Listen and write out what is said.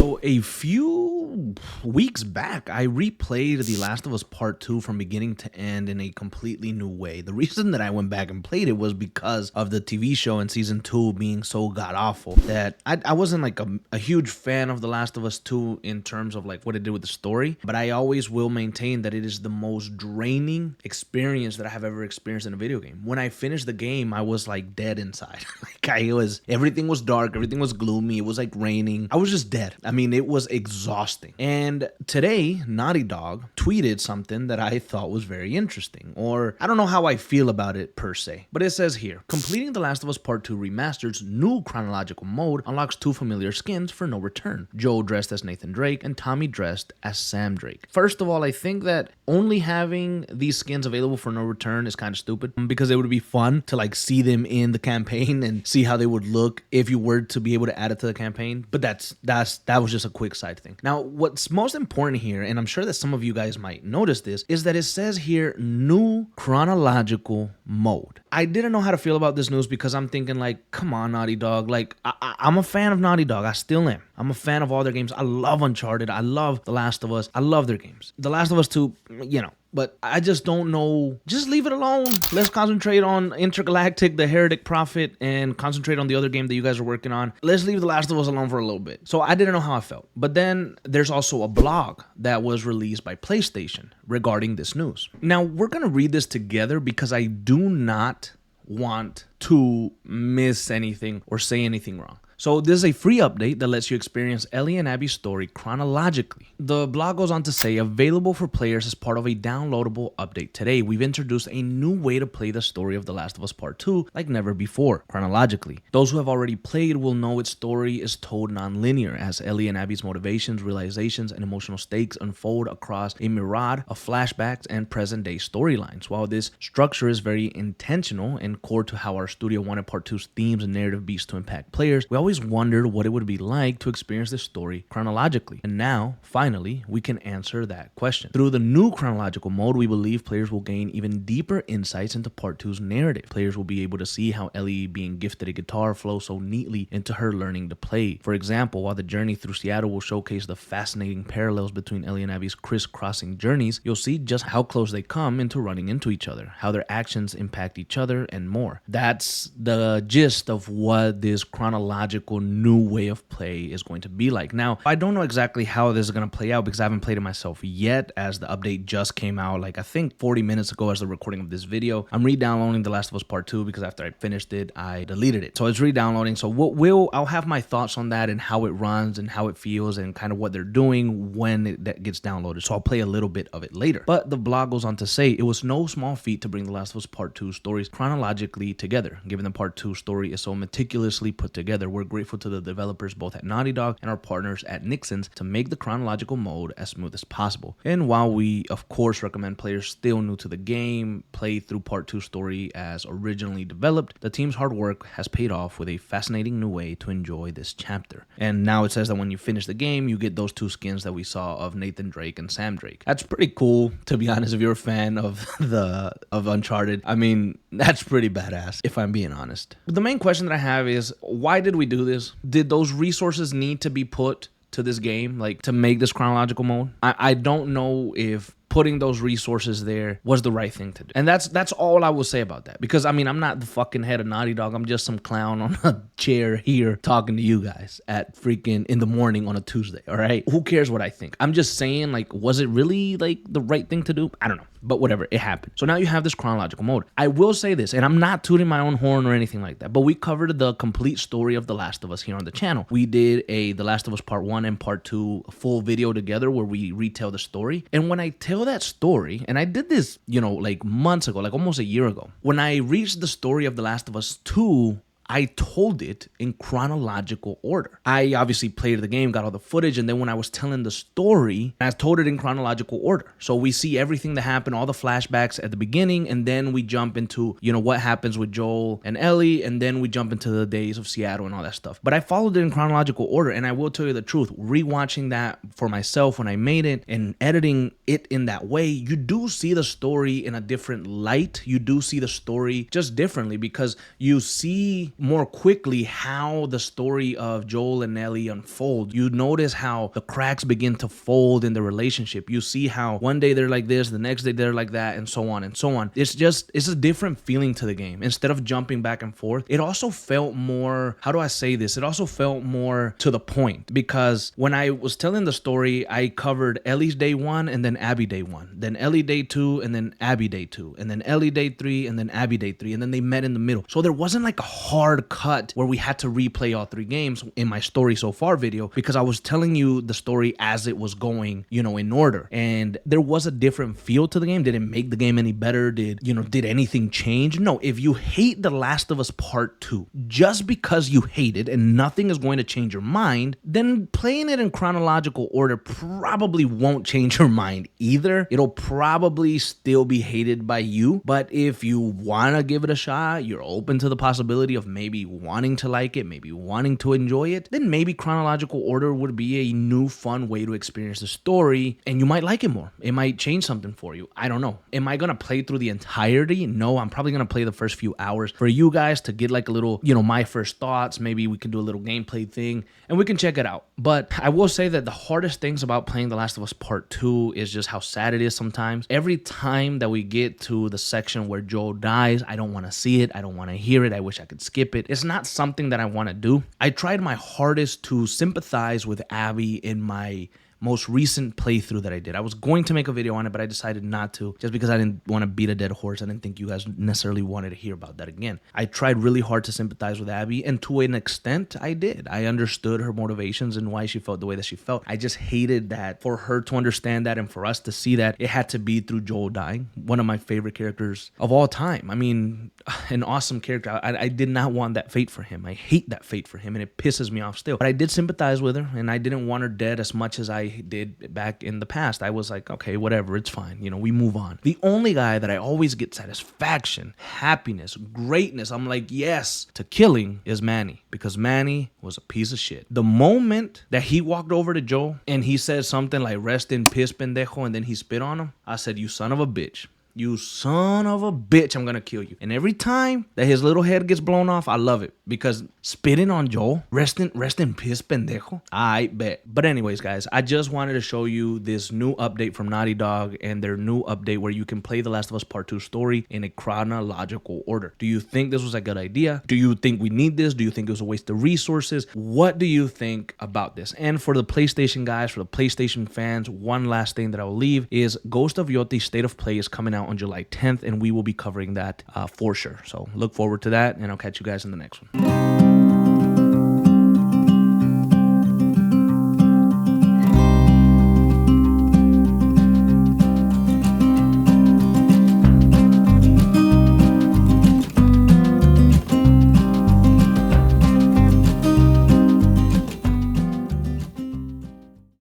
So a few weeks back, I replayed The Last of Us Part 2 from beginning to end in a completely new way. The reason that I went back and played it was because of the TV show in season 2 being so god-awful that I wasn't like a huge fan of The Last of Us 2 in terms of like what it did with the story, but I always will maintain that it is the most draining experience that I have ever experienced in a video game. When I finished the game, I was like dead inside. Everything was dark, everything was gloomy, it was like raining. I was just dead. I mean, it was exhausting. And today, Naughty Dog tweeted something that I thought was very interesting, or I don't know how I feel about it per se, but it says here, completing The Last of Us Part 2 Remastered's new chronological mode unlocks two familiar skins for no return. Joel dressed as Nathan Drake and Tommy dressed as Sam Drake. First of all, I think that only having these skins available for no return is kind of stupid because it would be fun to like see them in the campaign and see how they would look if you were to be able to add it to the campaign. But that was just a quick side thing. Now, what's most important here, and I'm sure that some of you guys might notice this, is that it says here new chronological mode. I didn't know how to feel about this news because I'm thinking like, come on, Naughty Dog. Like, I'm a fan of Naughty Dog. I still am. I'm a fan of all their games. I love Uncharted. I love The Last of Us. I love their games. The Last of Us 2, but I just don't know. Just leave it alone. Let's concentrate on Intergalactic, the Heretic Prophet, and concentrate on the other game that you guys are working on. Let's leave The Last of Us alone for a little bit. So I didn't know how I felt. But then there's also a blog that was released by PlayStation regarding this news. Now, we're going to read this together because I do not want to miss anything or say anything wrong. So this is a free update that lets you experience Ellie and Abby's story chronologically. The blog goes on to say, available for players as part of a downloadable update today, we've introduced a new way to play the story of The Last of Us Part 2 like never before, chronologically. Those who have already played will know its story is told non-linear as Ellie and Abby's motivations, realizations, and emotional stakes unfold across a myriad of flashbacks and present-day storylines. While this structure is very intentional and core to how our studio wanted Part 2's themes and narrative beats to impact players, we always wondered what it would be like to experience this story chronologically. And now, finally, we can answer that question. Through the new chronological mode, we believe players will gain even deeper insights into Part 2's narrative. Players will be able to see how Ellie being gifted a guitar flows so neatly into her learning to play. For example, while the journey through Seattle will showcase the fascinating parallels between Ellie and Abby's crisscrossing journeys, you'll see just how close they come into running into each other, how their actions impact each other, and more. That's the gist of what this chronological new way of play is going to be like. Now, I don't know exactly how this is going to play out because I haven't played it myself yet, as the update just came out like I think 40 minutes ago as the recording of this video. I'm re-downloading The Last of Us Part 2 because after I finished it, I deleted it. So it's re-downloading. So I'll have my thoughts on that and how it runs and how it feels and kind of what they're doing when that gets downloaded. So I'll play a little bit of it later. But the blog goes on to say, it was no small feat to bring The Last of Us Part 2 stories chronologically together. Given the Part 2 story is so meticulously put together, we're grateful to the developers both at Naughty Dog and our partners at Nixon's to make the chronological mode as smooth as possible. And while we of course recommend players still new to the game play through Part 2 story as originally developed, the team's hard work has paid off with a fascinating new way to enjoy this chapter. And now it says that when you finish the game, you get those two skins that we saw of Nathan Drake and Sam Drake. That's pretty cool, to be honest. If you're a fan of Uncharted, I mean, that's pretty badass, if I'm being honest. The main question that I have is, why did we do this? Did those resources need to be put to this game, like to make this chronological mode? I don't know if putting those resources there was the right thing to do. And that's all I will say about that. Because, I mean, I'm not the fucking head of Naughty Dog. I'm just some clown on a chair here talking to you guys at freaking in the morning on a Tuesday, all right? Who cares what I think? I'm just saying, like, was it really, like, the right thing to do? I don't know. But whatever, it happened. So now you have this chronological mode. I will say this, and I'm not tooting my own horn or anything like that, but we covered the complete story of The Last of Us here on the channel. We did a The Last of Us Part 1 and Part 2 full video together where we retell the story. And when I tell that story, and I did this, like months ago, like almost a year ago, when I reached the story of The Last of Us 2, I told it in chronological order. I obviously played the game, got all the footage, and then when I was telling the story, I told it in chronological order. So we see everything that happened, all the flashbacks at the beginning, and then we jump into, what happens with Joel and Ellie, and then we jump into the days of Seattle and all that stuff. But I followed it in chronological order, and I will tell you the truth, rewatching that for myself when I made it and editing it in that way, you do see the story in a different light. You do see the story just differently because you see more quickly how the story of Joel and Ellie unfold. You notice how the cracks begin to fold in the relationship. You see how one day they're like this, the next day they're like that, and so on and so on. It's a different feeling to the game. Instead of jumping back and forth, it also felt more, how do I say this? It also felt more to the point, because when I was telling the story, I covered Ellie's day 1 and then Abby day 1, then Ellie day 2 and then Abby day 2, and then Ellie day 3 and then Abby day 3, and then they met in the middle. So there wasn't like a hard cut where we had to replay all 3 games in my story so far video, because I was telling you the story as it was going, in order. And there was a different feel to the game. Did it make the game any better? Did anything change? No. If you hate The Last of Us Part 2, just because you hate it and nothing is going to change your mind, then playing it in chronological order probably won't change your mind either. It'll probably still be hated by you. But if you want to give it a shot, you're open to the possibility of maybe wanting to like it, maybe wanting to enjoy it, then maybe chronological order would be a new fun way to experience the story, and you might like it more. It might change something for you. I don't know. Am I going to play through the entirety? No, I'm probably going to play the first few hours for you guys to get like a little, my first thoughts. Maybe we can do a little gameplay thing and we can check it out. But I will say that the hardest things about playing The Last of Us Part 2 is just how sad it is sometimes. Every time that we get to the section where Joel dies, I don't want to see it. I don't want to hear it. I wish I could skip it. It's not something that I want to do. I tried my hardest to sympathize with Abby in my most recent playthrough that I did. I was going to make a video on it, but I decided not to, just because I didn't want to beat a dead horse. I didn't think you guys necessarily wanted to hear about that again. I tried really hard to sympathize with Abby, and to an extent, I did. I understood her motivations and why she felt the way that she felt. I just hated that for her to understand that and for us to see that, it had to be through Joel dying. One of my favorite characters of all time. I mean, an awesome character. I did not want that fate for him. I hate that fate for him, and it pisses me off still. But I did sympathize with her, and I didn't want her dead as much as I did back in the past. I was like, okay, whatever, it's fine. We move on. The only guy that I always get satisfaction, happiness, greatness, I'm like, yes, to killing is Manny, because Manny was a piece of shit. The moment that he walked over to Joe and he said something like, rest in piss, pendejo, and then he spit on him, I said, you son of a bitch. You son of a bitch, I'm gonna kill you. And every time that his little head gets blown off, I love it, because spitting on Joel, rest in piss, pendejo, I bet. But anyways, guys, I just wanted to show you this new update from Naughty Dog and their new update where you can play The Last of Us Part 2 story in a chronological order. Do you think this was a good idea? Do you think we need this? Do you think it was a waste of resources? What do you think about this? And for the PlayStation guys, for the PlayStation fans, one last thing that I will leave is Ghost of Yoti State of Play is coming out on July 10th, and we will be covering that for sure. So look forward to that, and I'll catch you guys in the next one.